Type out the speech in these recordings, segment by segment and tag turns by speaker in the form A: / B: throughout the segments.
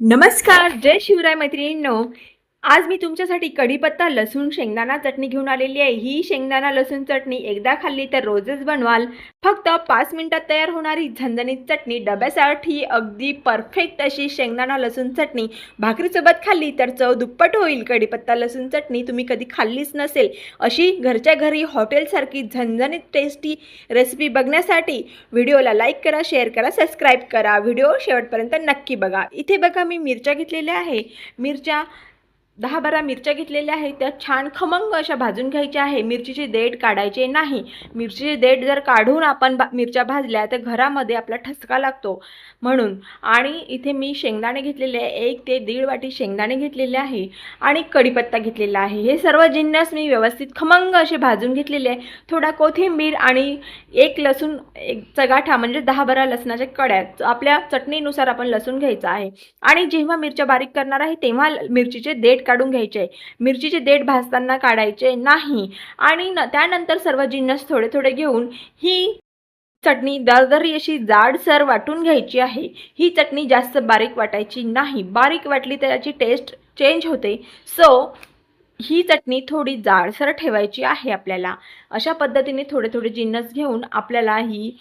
A: नमस्कार, जय शिवराय मैत्रिणींनो. आज मी तुमच्यासाठी कढीपत्ता, लसूण, शेंगदाणा चटणी घेऊन आलेली आहे. ही शेंगदाणा लसूण चटणी एकदा खाल्ली तर रोजच बनवाल. फक्त 5 मिनिटात तयार होणारी झणझणीत चटणी, डब्यासाठी अगदी परफेक्ट अशी शेंगदाणा लसूण चटणी भाकरीसोबत खाल्ली तर चव दुप्पट होईल. कढीपत्ता लसूण चटणी तुम्ही कधी खाल्लीच नसेल अशी घरच्या घरी हॉटेलसारखी झणझणीत टेस्टी रेसिपी बघण्यासाठी व्हिडिओला लाईक करा, शेअर करा, सबस्क्राईब करा. व्हिडिओ शेवटपर्यंत नक्की बघा. इथे बघा मी मिरच्या घेतलेल्या आहे. मिरच्या 10-12 मिरच्या घेतलेल्या आहेत. त्या छान खमंग अशा भाजून घ्यायच्या आहे. मिरचीचे देठ काढायचे नाही. मिरचीचे देठ जर काढून आपण मिरच्या भाजल्या तर घरामध्ये आपला ठसका लागतो म्हणून. आणि इथे मी शेंगदाणे घेतलेले आहे. 1 ते 1.5 वाटी शेंगदाणे घेतलेले आहे आणि कढीपत्ता घेतलेला आहे. हे सर्व जिन्नस मी व्यवस्थित खमंग असे भाजून घेतलेले आहे. थोडा कोथिंबीर आणि 1 लसूण, 1 चगाठा म्हणजे 10-12 लसणाच्या कड्या. आपल्या चटणीनुसार आपण लसूण घ्यायचा आहे. आणि जेव्हा मिरच्या बारीक करणार आहे तेव्हा मिरचीचे देठ काढून घ्यायचे. मिरचीचे देठ भाजताना काढायचे नाही. आणि त्यानंतर सर्व जिन्नस थोडे थोडे घेऊन ही चटणी दरदरी अशी जाडसर वाटून घ्यायची आहे. ही चटणी जास्त बारीक वाटायची नाही. बारीक वाटली तर याची टेस्ट चेंज होते. सो ही चटणी थोडी जाडसर ठेवायची आहे आपल्याला. अशा पद्धतीने थोडे थोडे जिन्नस घेऊन आपल्याला ही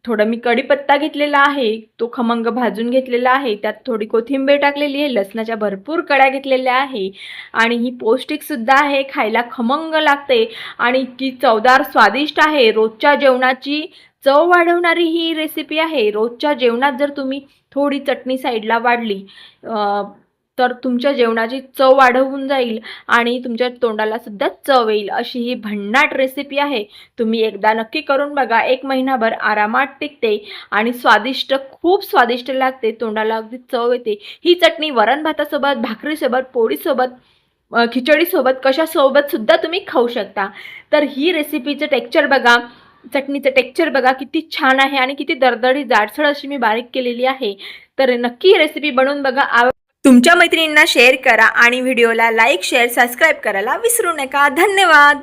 A: थोडं मी कढीपत्ता घेतलेला आहे, तो खमंग भाजून घेतलेला आहे. त्यात थोडी कोथिंबीर टाकलेली आहे. लसणाच्या भरपूर कड्या घेतलेल्या आहे आणि ही पौष्टिकसुद्धा आहे. खायला खमंग लागते आणि की चवदार स्वादिष्ट आहे. रोजच्या जेवणाची चव वाढवणारी ही रेसिपी आहे. रोजच्या जेवणात जर तुम्ही थोडी चटणी साईडला वाढली तर तुमच्या जेवणाची चव वाढवून जाईल आणि तुमच्या तोंडाला सुद्धा चव येईल. अशी ही भन्नाट रेसिपी आहे. तुम्ही एकदा नक्की करून बघा. 1 महिनाभर आरामात टिकते आणि स्वादिष्ट, खूप स्वादिष्ट लागते. तोंडाला अगदी चव येते. ही चटणी वरण भातासोबत, भाकरीसोबत, पोळीसोबत, खिचडीसोबत, कशासोबत सुद्धा तुम्ही खाऊ शकता. तर ही रेसिपीचं टेक्स्चर बघा, चटणीचं टेक्स्चर बघा किती छान आहे आणि किती दरदरी जाडसर अशी मी बारीक केलेली आहे. तर नक्की ही रेसिपी बनवून बघा. तुमच्या मैत्रिणींना शेअर करा आणि व्हिडिओला लाईक, शेअर, सबस्क्राईब करायला विसरू नका. धन्यवाद.